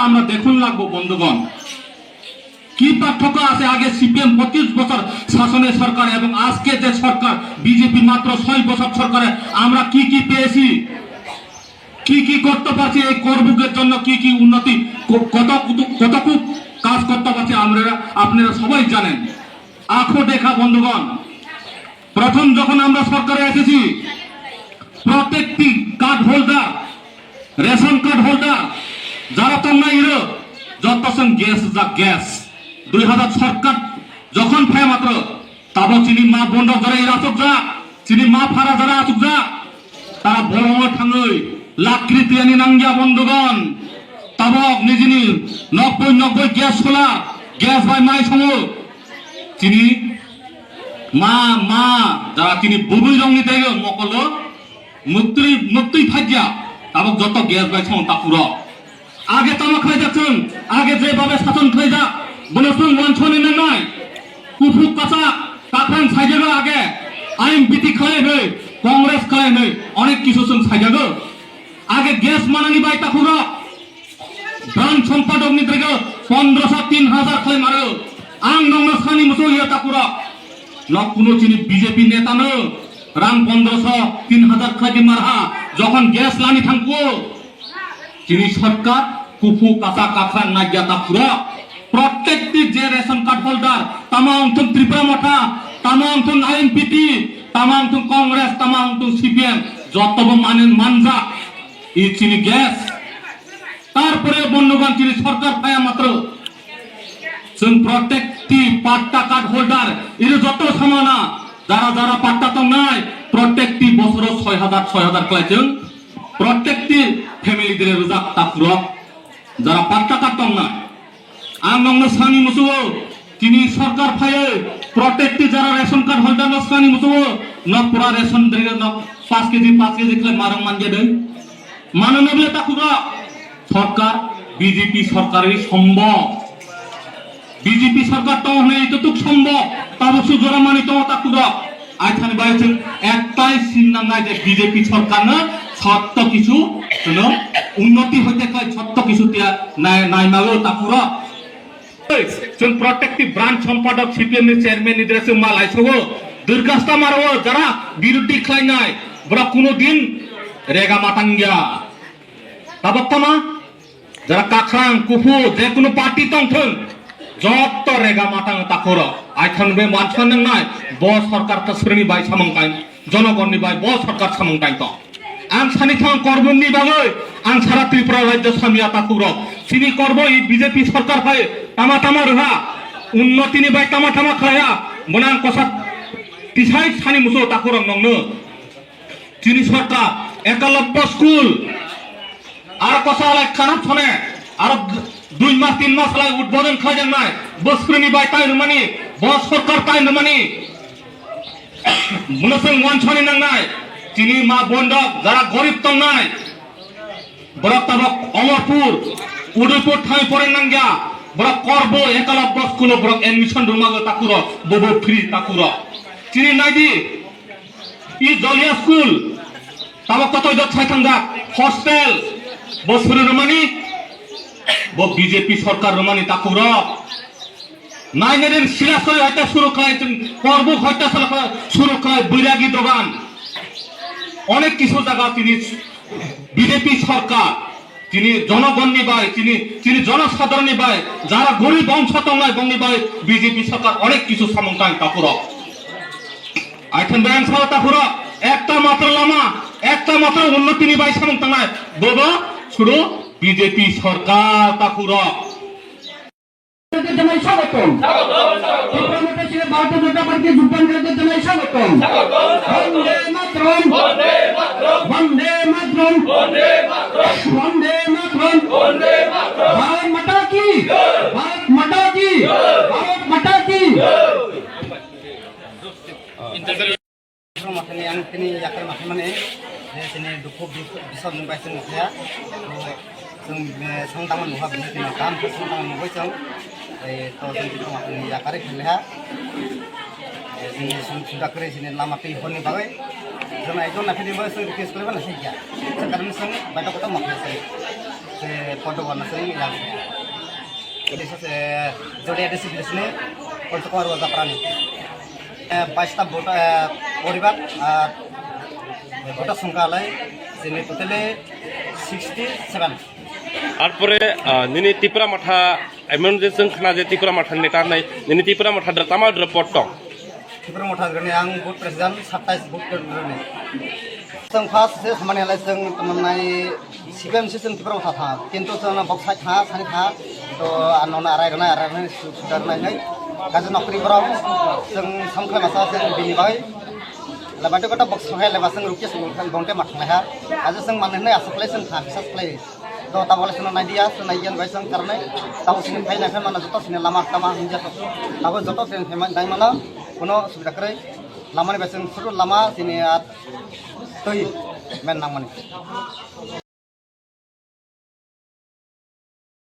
আমরা দেখুন লাগবো বন্ধুগণ কি পার্থক্য আছে আগে সিপিএম 25 বছর শাসনের সরকার এবং আজকে যে সরকার বিজেপি মাত্র 6 বছর সরকারে আমরা কি কি পেয়েছি কি করতে পারছি এই করবুকের জন্য কি উন্নতি কতটুকু কাজ করতে পারছি আপনারা সবাই জানেন আঁখো দেখা বন্ধুগণ প্রথম যখন আমরা সরকারে এসেছি প্রত্যেকটি card holder ration card holder যারা তোমরা ইরো যত গ্যাস 2000 সরকার যখন ফায় মাত্র তাবো চিনি মা বন্ধ করে আসুক যা চিনি মা ফারা যারা আসুক যা তারা বড় ঠাঙ্গই লাকৃতি আনি নাঙ্গিয়া বন্ধুগণ তাবক নিজনি 90 গ্যাস খোলা গ্যাস বাই মাই সম চিনি মা যারা তিনি বুবুই রঙনি দেয় মকল মুক্তি ফাইয়া তাবক যত গ্যাস বাই সম তা পুরো আগে তামাক খাই যাচ্ছেন আগে যেভাবে শাসন খাই যা বলছেন ওয়ানছনি নয় কুফুক কাঁচা কাফান সাইজাগো আগে আইন বিতি খাই নয় কংগ্রেস খাই নয় অনেক কিছু শুন সাইজাগো আগে গ্যাস মানানি বাই তা পুরো ব্রাঞ্চ সম্পাদক নিদ্রেগ 1500-3000 খাই মারো আং নংনা সানি মুসো ইয়া তা পুরো ন কোনো চিনি বিজেপি নেতা ন রাং 1500-3000 খাই মারহা যখন গ্যাস লানি থাকবো চিনি সরকার কুফু কাঁচা কাফান না গিয়া পুরো প্রত্যেকটি যে রেশন কার্ড হোল্ডার তামাম তুম ত্রিপুরা মঠা তামাম তুম আইএনপিটি তামাম তুম কংগ্রেস তামাম তুম সিপিএম যত মানজা এই চিনি গ্যাস তারপরে বন্ধুগণ চিনি সরকার পায়া মাত্র প্রত্যেকটি পাট্টা কার্ড হোল্ডার এর যত সমানা যারা পাট্টা তো নাই প্রত্যেকটি বছর 6000 কয়েছেন প্রত্যেকটি ফ্যামিলিদের রোজাক তাপুরক যারা পাট্টা কাটতাম না আর নংন সানি মুসুও তিনি সরকার ফায়ে প্রত্যেকটি যারা রেশন কার্ড হোল্ডার সানি মুসুও ন পুরা রেশন ধরে ন 5 কেজি খাই মারং মানগে দেন মাননবলে তাকুরা সরকার বিজেপি সরকারের সম্ভব বিজেপি সরকার তো হলে এতটুক সম্ভব তাবসু জোরা মানি তো তাকুরা আইথানি বাইছেন একটাই সিন্নাঙ্গায় যে বিজেপি সরকার না সত্য কিছু উন্নতি হইতে কয় সত্য কিছু নাই মালো তাকুরা প্রত্যেকটি ব্রাঞ্চ সম্পাদক সিপিএম এর চেয়ারম্যান নির্দেশে মাল আইসো দুর্গাস্তা মারো যারা বিরোধী খাই নাই বড় কোনদিন রেগা মাতাঙ্গিয়া তাবক্তামা যারা কাখরাং কুফু যে কোনো পার্টি তংথন যত রেগা মাতাং তাকর আইথানবে মানছান নাই ব সরকার তা শ্রেণী বাই সামংকাই জনগণনি বাই ব সরকার সামংকাই তো আং সানি থাং করবনি বাগৈ আং সারা ত্রিপুরা রাজ্য সামিয়া তাকুর চিনি করব এই বিজেপি সরকার হয় তামা রহা উন্নতিনি বাই তামা খায়া বনাং কসা তিসাই সানি মুসো তাকুর নংনো চিনি সরকার একলব্য স্কুল আর কসা লাই খারাপ ছনে আর 2 মাস 3 মাস লাই উদ্বোধন খাইজান নাই বস্ক্রনি বাই তাই রমানি বস সরকার তাই রমানি মনসং ওয়ানছনি নং নাই চিনি মা বন্ধক যারা গরিব তো নাই বরক তাবক অমরপুর উদয়পুর ঠাই পরে নাঙ্গিয়া বরক করব একলব্য স্কুল বরক এডমিশন রুমাগ তাকুর বব ফ্রি তাকুর চিনি নাই দি ই জলিয়া স্কুল তাবক কত ছাই থাঙ্গা হস্টেল বসুরি রমানি ব বিজেপি সরকার রমানি তাকুর নাইনের শিলাসই হয়তো শুরু খায় করব হয়তো শুরু খায় বৈরাগী দোকান অনেক কিছু জায়গা তিনি বিজেপি সরকার তিনি জনগণ নিবাই তিনি জনসাধারণ নিবাই যারা গরিব অংশ তঙ্গায় বঙ্গি বাই বিজেপি সরকার অনেক কিছু সামংকাই তাকুর আইথন ব্যাংক সারা তাকুর একটা মাত্র লামা একটা মাত্র উন্নতি নিবাই সামংতাঙ্গায় বব শুরু বিজেপি সরকার তাকুর জানাই স্বাগতম ভারতীয় জনতা পার্টি যুবদলকে জানাই স্বাগতম বন্দে মাতরম বন্দে মাতরম বন্দে মাতরম বন্দে মাতরম বন্দে মাতরম বন্দে মাতরম ভারত মাতা কি ভারত মাতা কি ভারত মাতা কি মাথানি আং তিনি ইয়াকাই মাথা মানে যে তিনি দুঃখ বিষয় মুবাইছেন মুখিয়া जों संदामन नुहा बिदिनो काम संदामन नुबाय जों तो जों बिखौ माथनि याकारे खेलेहा जोंनि सुदाकरे जोंनि लामा दै हरनि बागै जों आइजन नाफिनिबो जों रिक्वेस्ट खालामबाय नासै गैया कारण जों बायदा कथा माखासे যে পদ্মবন আছে yang jadi se jodi ada sih disini untuk warga Zaprani 22টা পরিবার আর ভোটার সংখ্যা হলো যিনি টোটালি 67 তারপরে নিনি ত্রিপুরা মাঠা এমন যে जों खोना जे ত্রিপুরা মাঠা নেটাरनाय निनि ত্রিপুরা মাঠা द्रतामा रिपर्ट दं ত্রিপুরা মাঠা গ্রনে आं बुथ प्रेसिडेंट 27 बुथ ग्रने जों फार्स्ट से खामानि हलाय जों तमनाय सिगां से जों त्रिपुरा माठा था किन्तु जों बक्साय था सानि था तो आनना आरायनाय सुदारनाय गाजु नखरिफोराव जों समख्ला मासा जों बिनि बाय लाबाथ गटा बक्स हाय लाबा जों रुकिया जों बंटे माथांनाय आजु जों माननाय आसख्लाय जों था फिसा सख्लाय तो ताबले जों नायदिया जों नायगियान बाय जों कारनाय ताव सिनि फायनाय माना जत सिनि लामा तामा हिंजा ताबो जत ट्रेन फेमान दाय माना कोनो सुबिदा करे लामानि बाय जों सुरु लामा सिनि दै मेन नांमानि